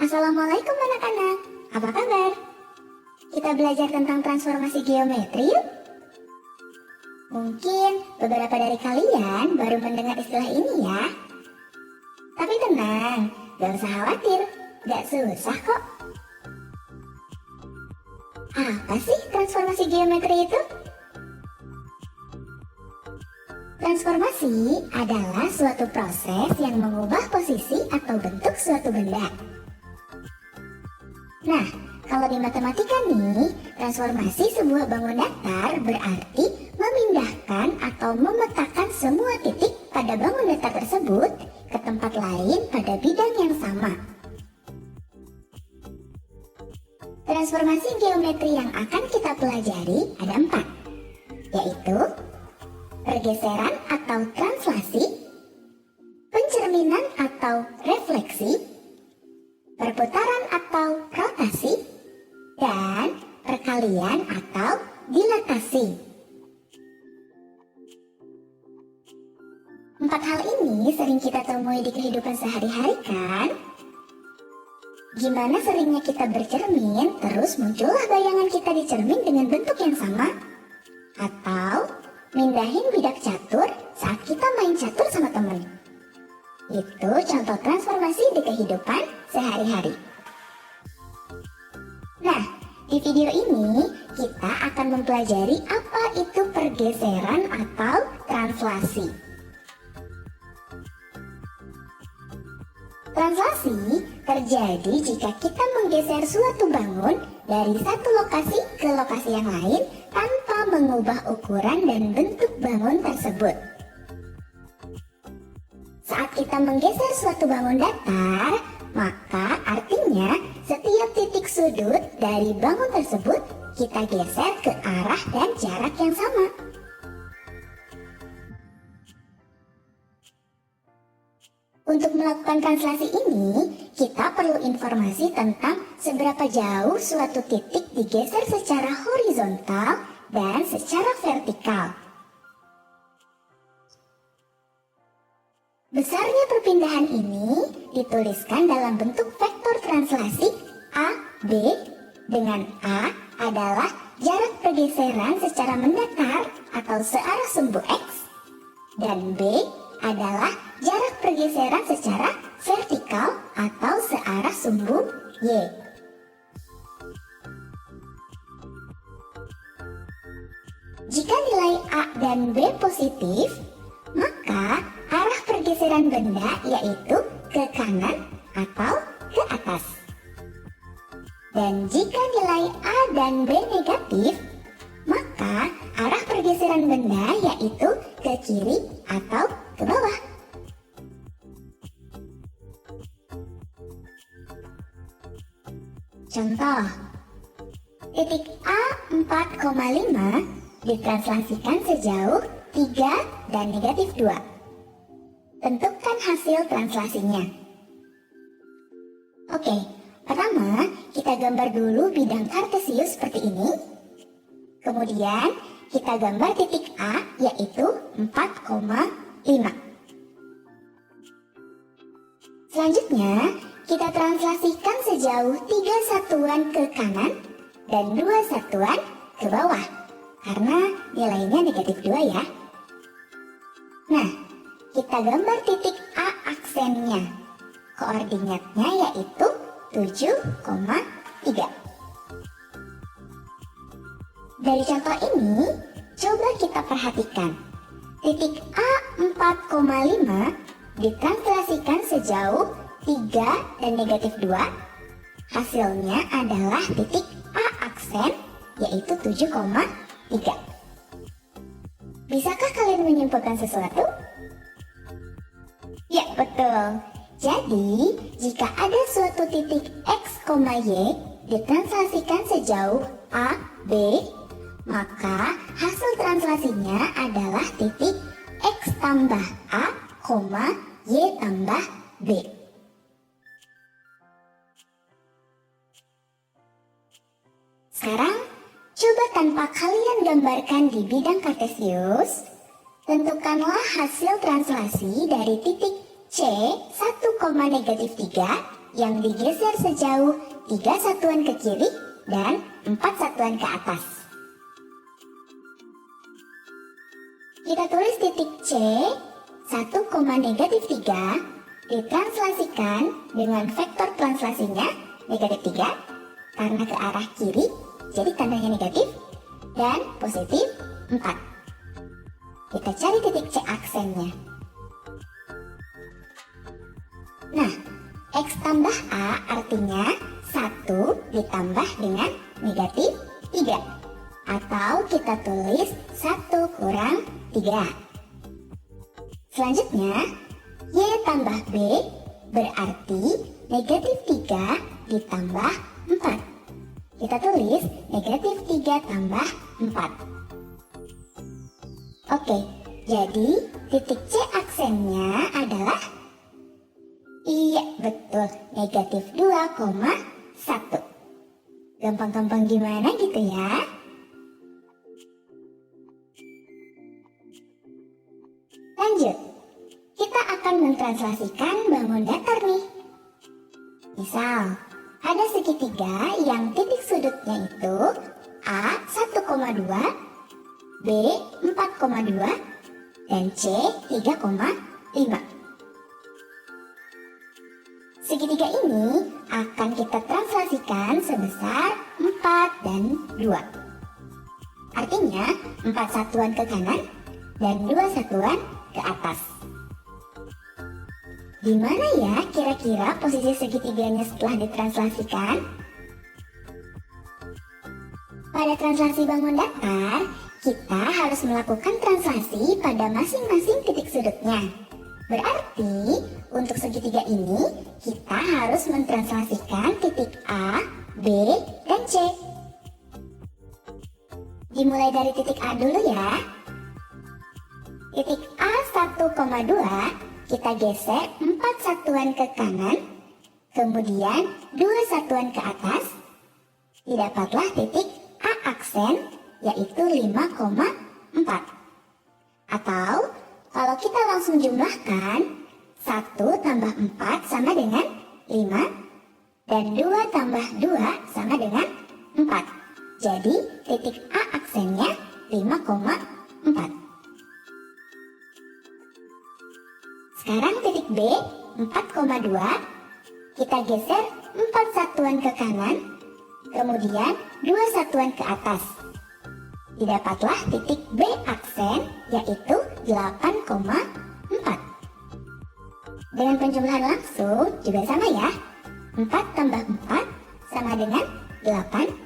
Assalamualaikum anak-anak, apa kabar? Kita belajar tentang transformasi geometri yuk? Mungkin beberapa dari kalian baru mendengar istilah ini ya. Tapi tenang, gak usah khawatir, gak susah kok. Apa sih transformasi geometri itu? Transformasi adalah suatu proses yang mengubah posisi atau bentuk suatu benda. Nah, kalau di matematika nih, transformasi sebuah bangun datar berarti memindahkan atau memetakan semua titik pada bangun datar tersebut ke tempat lain pada bidang yang sama. Transformasi geometri yang akan kita pelajari ada 4, yaitu pergeseran atau translasi, pencerminan atau refleksi, perputaran atau rotasi, dan perkalian atau dilatasi. 4 hal ini sering kita temui di kehidupan sehari-hari kan? Gimana seringnya kita bercermin, terus muncullah bayangan kita di cermin dengan bentuk yang sama? Atau mindahin bidak catur saat kita main catur sama temen. Itu contoh transformasi di kehidupan sehari-hari. Nah, di video ini kita akan mempelajari apa itu pergeseran atau translasi. Translasi terjadi jika kita menggeser suatu bangun dari satu lokasi ke lokasi yang lain tanpa mengubah ukuran dan bentuk bangun tersebut. Saat kita menggeser suatu bangun datar, maka artinya setiap titik sudut dari bangun tersebut kita geser ke arah dan jarak yang sama. Untuk melakukan translasi ini, kita perlu informasi tentang seberapa jauh suatu titik digeser secara horizontal dan secara vertikal. Besarnya perpindahan ini dituliskan dalam bentuk vektor translasi A, B, dengan A adalah jarak pergeseran secara mendatar atau searah sumbu X, dan B adalah jarak pergeseran secara vertikal atau searah sumbu Y. Jika nilai A dan B positif, maka arah pergeseran benda yaitu ke kanan atau ke atas. Dan jika nilai A dan B negatif, maka arah pergeseran benda yaitu ke kiri atau ke bawah. Contoh, titik A 4,5 ditranslasikan sejauh 3 dan negatif 2. Tentukan hasil translasinya. Oke, pertama kita gambar dulu bidang kartesius seperti ini. Kemudian kita gambar titik A yaitu 4,5. Selanjutnya kita translasikan sejauh 3 satuan ke kanan dan 2 satuan ke bawah karena nilainya negatif 2 ya. Nah, kita gambar titik A aksennya. Koordinatnya yaitu 7,3. Dari contoh ini, coba kita perhatikan. Titik A 4,5 ditranslasikan sejauh 3 dan negatif 2. Hasilnya adalah titik A aksen yaitu 7,3. Bisakah kalian menyimpulkan sesuatu? Ya, betul. Jadi, jika ada suatu titik X, Y ditranslasikan sejauh A, B, maka hasil translasinya adalah titik X tambah A, Y tambah B. Sekarang, coba tanpa kalian gambarkan di bidang kartesius, tentukanlah hasil translasi dari titik C 1,-3 yang digeser sejauh 3 satuan ke kiri dan 4 satuan ke atas. Kita tulis titik C, 1,-3, ditranslasikan dengan vektor translasinya -3, karena ke arah kiri, jadi tandanya negatif, dan positif 4. Kita cari titik C aksennya. Nah, X tambah A artinya 1 ditambah dengan -3. Atau kita tulis 1 kurang 3. Selanjutnya, Y tambah B berarti -3 ditambah 4. Kita tulis -3 tambah 4. Oke, jadi titik C aksennya adalah, iya betul, -2,1. Gampang-gampang gimana gitu ya? Lanjut, kita akan mentranslasikan bangun datar nih. Misal, ada segitiga yang titik sudutnya itu A 1,2, B 4,2, dan C 3,5. Segitiga ini akan kita translasikan sebesar 4 dan 2. Artinya 4 satuan ke kanan dan 2 satuan ke atas. Di mana ya kira-kira posisi segitiganya setelah ditranslasikan? Pada translasi bangun datar, kita harus melakukan translasi pada masing-masing titik sudutnya. Berarti, untuk segitiga ini, kita harus mentranslasikan titik A, B, dan C. Dimulai dari titik A dulu ya. Titik A 1,2 kita geser 4 satuan ke kanan, kemudian 2 satuan ke atas. Didapatlah titik A aksen, yaitu 5,4. Atau kalau kita langsung jumlahkan, 1 tambah 4 sama dengan 5, dan 2 tambah 2 sama dengan 4. Jadi titik A aksennya 5,4. Sekarang titik B 4,2 kita geser 4 satuan ke kanan, kemudian 2 satuan ke atas. Didapatlah titik B aksen, yaitu 8,4. Dengan penjumlahan langsung juga sama ya. 4 tambah 4 sama dengan 8,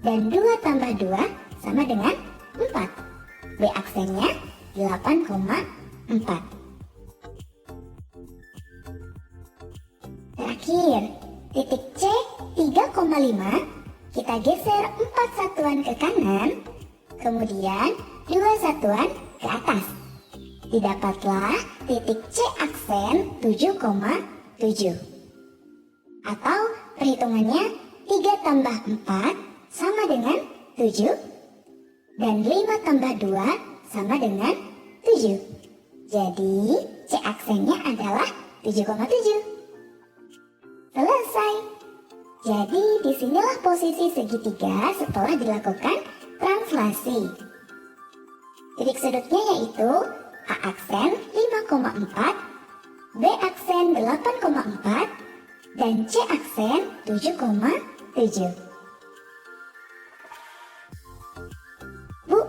dan 2 tambah 2 sama dengan 4. B aksennya 8,4. Terakhir, titik C 3,5 kita geser 4 satuan ke kanan, kemudian 2 satuan ke atas. Didapatlah titik C aksen 7,7. Atau perhitungannya 3 tambah 4 sama dengan 7, dan 5 tambah 2 sama dengan 7. Jadi C aksennya adalah 7,7. Selesai. Jadi disinilah posisi segitiga setelah dilakukan translasi. Titik sudutnya yaitu A aksen 5,4, B aksen 8,4, dan C aksen 7,7. Bu,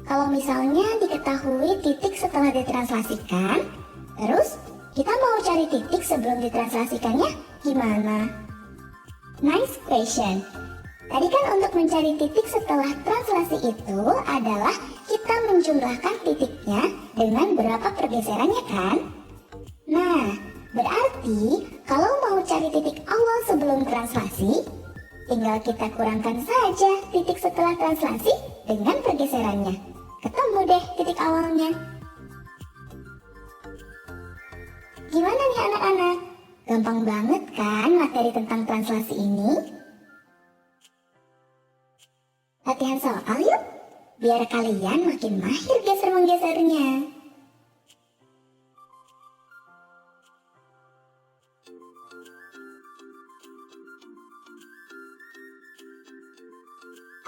kalau misalnya diketahui titik setelah ditranslasikan, terus kita mau cari titik sebelum ditranslasikannya gimana? Nice question. Tadi kan untuk mencari titik setelah translasi itu adalah kita menjumlahkan titiknya dengan berapa pergeserannya kan? Nah, berarti kalau mau cari titik awal sebelum translasi, tinggal kita kurangkan saja titik setelah translasi dengan pergeserannya. Ketemu deh titik awalnya. Gimana nih anak-anak? Gampang banget kan materi tentang translasi ini? Latihan soal yuk, biar kalian makin mahir geser-menggesernya.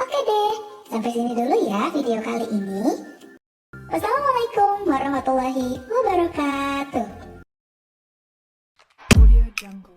Oke deh, sampai sini dulu ya video kali ini. Wassalamualaikum warahmatullahi wabarakatuh. Audio Jungle.